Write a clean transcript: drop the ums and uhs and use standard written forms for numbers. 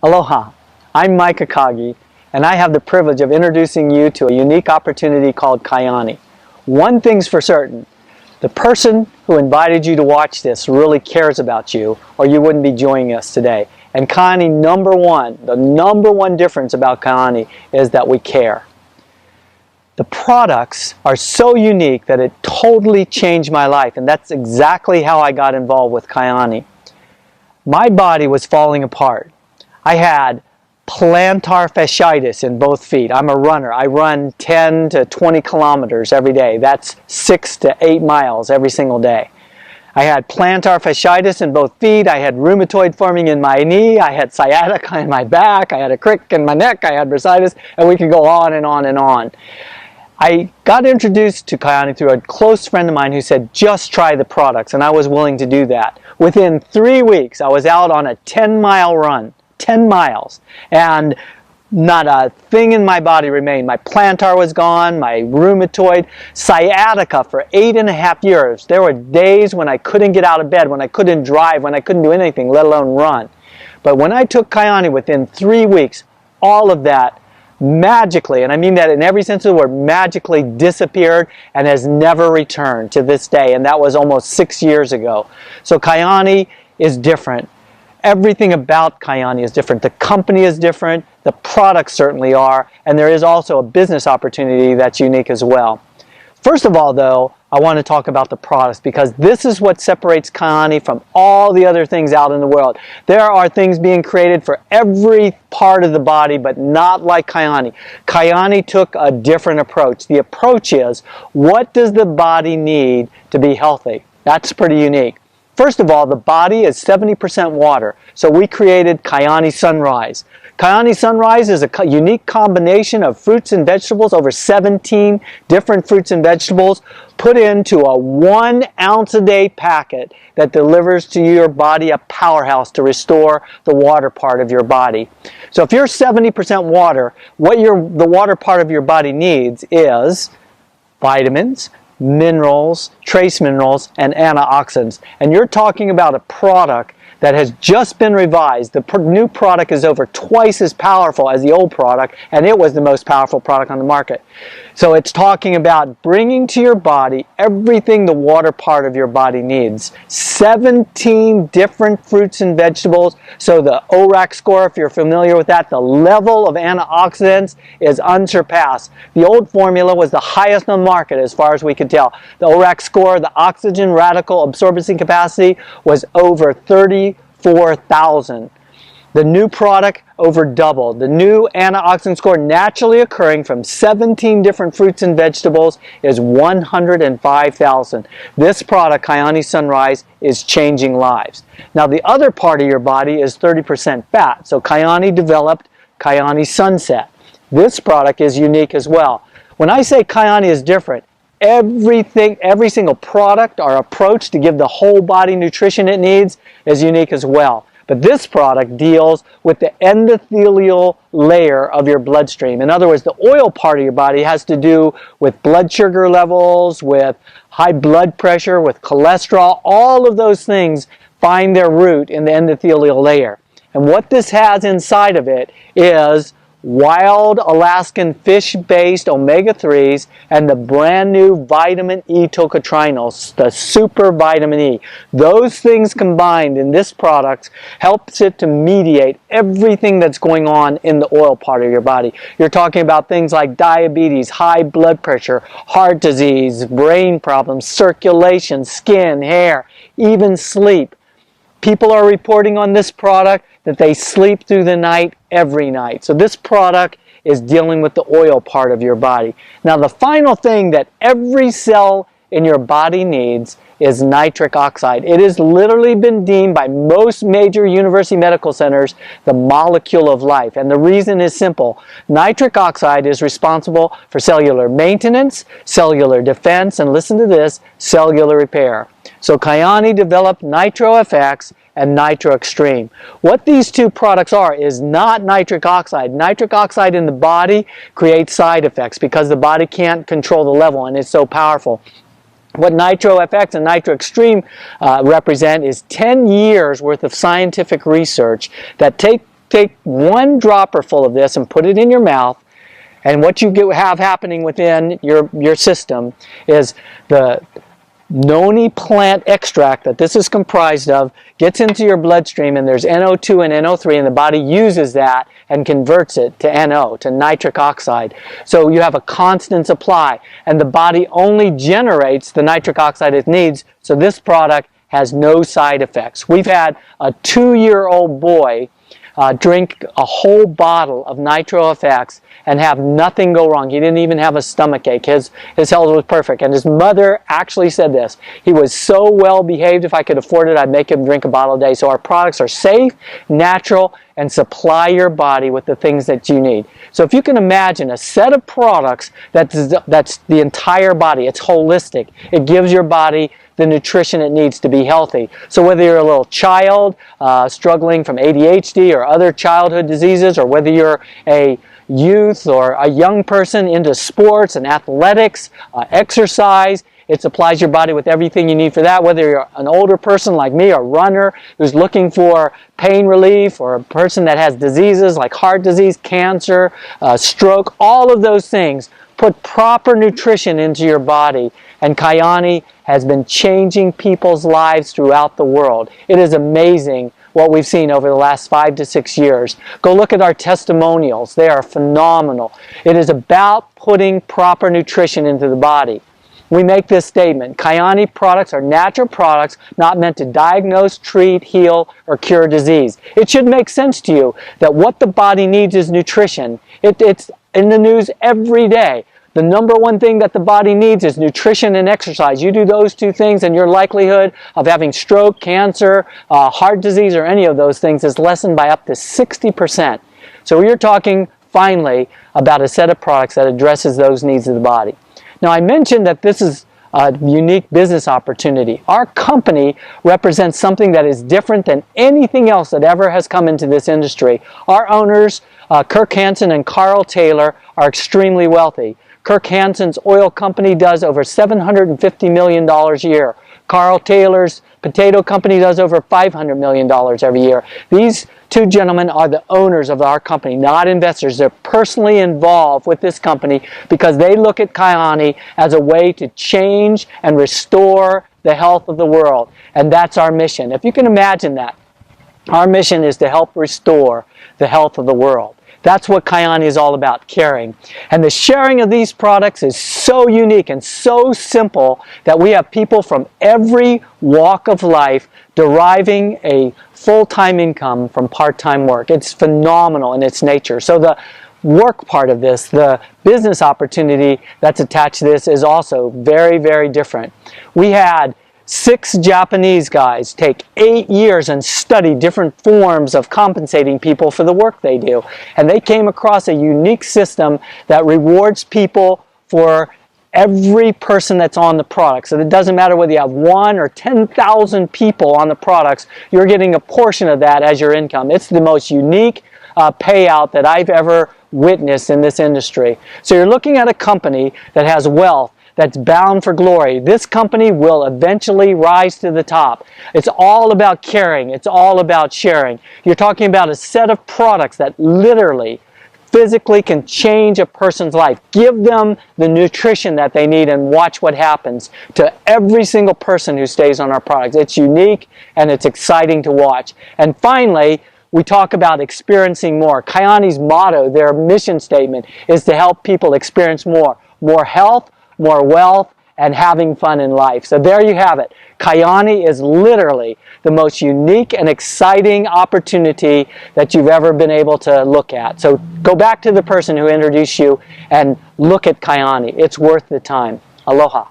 Aloha, I'm Mike Akagi, and I have the privilege of introducing you to a unique opportunity called Kyani. One thing's for certain, the person who invited you to watch this really cares about you, or you wouldn't be joining us today. And Kyani, the number one difference about Kyani is that we care. The products are so unique that it totally changed my life, and that's exactly how I got involved with Kyani. My body was falling apart. I had plantar fasciitis in both feet. I'm a runner. I run 10 to 20 kilometers every day. That's 6 to 8 miles every single day. I had plantar fasciitis in both feet. I had rheumatoid forming in my knee. I had sciatica in my back. I had a crick in my neck. I had bursitis, and we could go on and on and on. I got introduced to Kyani through a close friend of mine who said, just try the products, and I was willing to do that. Within 3 weeks, I was out on a 10-mile run, 10 miles, and not a thing in my body remained. My plantar was gone, my rheumatoid, sciatica for 8.5 years. There were days when I couldn't get out of bed, when I couldn't drive, when I couldn't do anything, let alone run. But when I took Kyani within 3 weeks, all of that magically, and I mean that in every sense of the word, magically disappeared and has never returned to this day, and that was almost 6 years ago. So Kyani is different. Everything about Kyani is different. The company is different, the products certainly are, and there is also a business opportunity that's unique as well. First of all, though, I want to talk about the products because this is what separates Kyani from all the other things out in the world. There are things being created for every part of the body, but not like Kyani. Kyani took a different approach. The approach is, what does the body need to be healthy? That's pretty unique. First of all, the body is 70% water, so we created Kyani Sunrise. Kyani Sunrise is a unique combination of fruits and vegetables, over 17 different fruits and vegetables, put into a 1 ounce a day packet that delivers to your body a powerhouse to restore the water part of your body. So if you're 70% water, what the water part of your body needs is vitamins, minerals, trace minerals, and antioxidants. And you're talking about a product that has just been revised. The new product is over twice as powerful as the old product, and it was the most powerful product on the market. So it's talking about bringing to your body everything the water part of your body needs. 17 different fruits and vegetables. So the ORAC score, if you're familiar with that, the level of antioxidants is unsurpassed. The old formula was the highest on the market as far as we could tell. The ORAC score, the oxygen radical absorbency capacity, was over 34,000. The new product over doubled. The new antioxidant score naturally occurring from 17 different fruits and vegetables is 105,000. This product, Kyani Sunrise, is changing lives. Now the other part of your body is 30% fat. So Kyani developed Kyani Sunset. This product is unique as well. When I say Kyani is different, every single product or approach to give the whole body nutrition it needs is unique as well. But this product deals with the endothelial layer of your bloodstream. In other words, the oil part of your body has to do with blood sugar levels, with high blood pressure, with cholesterol. All of those things find their root in the endothelial layer. And what this has inside of it is wild Alaskan fish-based omega-3s and the brand new vitamin E tocotrienols, the super vitamin E. Those things combined in this product helps it to mediate everything that's going on in the oil part of your body. You're talking about things like diabetes, high blood pressure, heart disease, brain problems, circulation, skin, hair, even sleep. People are reporting on this product that they sleep through the night every night. So this product is dealing with the oil part of your body. Now the final thing that every cell in your body needs is nitric oxide. It has literally been deemed by most major university medical centers the molecule of life. And the reason is simple. Nitric oxide is responsible for cellular maintenance, cellular defense, and listen to this, cellular repair. So Kyani developed NitroFX and Nitro Extreme. What these two products are is not nitric oxide. Nitric oxide in the body creates side effects because the body can't control the level and it's so powerful. What NitroFX and Nitro Extreme represent is 10 years worth of scientific research that take take one dropper full of this and put it in your mouth, and what you have happening within your system is the noni plant extract that this is comprised of gets into your bloodstream, and there's NO2 and NO3, and the body uses that and converts it to NO, to nitric oxide. So you have a constant supply, and the body only generates the nitric oxide it needs, so this product has no side effects. We've had a 2-year-old boy drink a whole bottle of NitroFX and have nothing go wrong. He didn't even have a stomach ache. His health was perfect. And his mother actually said this: he was so well behaved, if I could afford it, I'd make him drink a bottle a day. So our products are safe, natural, and supply your body with the things that you need. So if you can imagine a set of products that's the entire body, it's holistic. It gives your body the nutrition it needs to be healthy. So whether you're a little child struggling from ADHD or other childhood diseases, or whether you're a youth or a young person into sports and athletics, exercise, it supplies your body with everything you need for that. Whether you're an older person like me, a runner who's looking for pain relief, or a person that has diseases like heart disease, cancer, stroke, all of those things, put proper nutrition into your body. And Kyani has been changing people's lives throughout the world. It is amazing what we've seen over the last 5 to 6 years. Go look at our testimonials. They are phenomenal. It is about putting proper nutrition into the body. We make this statement: Kyani products are natural products not meant to diagnose, treat, heal, or cure disease. It should make sense to you that what the body needs is nutrition. It's in the news every day. The number one thing that the body needs is nutrition and exercise. You do those two things, and your likelihood of having stroke, cancer, heart disease, or any of those things is lessened by up to 60%. So we're talking, finally, about a set of products that addresses those needs of the body. Now, I mentioned that this is a unique business opportunity. Our company represents something that is different than anything else that ever has come into this industry. Our owners, Kirk Hansen and Carl Taylor, are extremely wealthy. Kirk Hansen's oil company does over $750 million a year. Carl Taylor's potato company does over $500 million every year. These two gentlemen are the owners of our company, not investors. They're personally involved with this company because they look at Kyani as a way to change and restore the health of the world. And that's our mission. If you can imagine that, our mission is to help restore the health of the world. That's what Kyani is all about, caring. And the sharing of these products is so unique and so simple that we have people from every walk of life deriving a full-time income from part-time work. It's phenomenal in its nature. So the work part of this, the business opportunity that's attached to this, is also very, very different. We had 6 Japanese guys take 8 years and study different forms of compensating people for the work they do. And they came across a unique system that rewards people for every person that's on the product. So it doesn't matter whether you have 1 or 10,000 people on the products, you're getting a portion of that as your income. It's the most unique payout that I've ever witnessed in this industry. So you're looking at a company that has wealth, that's bound for glory. This company will eventually rise to the top. It's all about caring. It's all about sharing. You're talking about a set of products that literally, physically can change a person's life. Give them the nutrition that they need and watch what happens to every single person who stays on our products. It's unique and it's exciting to watch. And finally, we talk about experiencing more. Kyani's motto, their mission statement, is to help people experience more. More health, more wealth, and having fun in life. So there you have it. Kyani is literally the most unique and exciting opportunity that you've ever been able to look at. So go back to the person who introduced you and look at Kyani. It's worth the time. Aloha.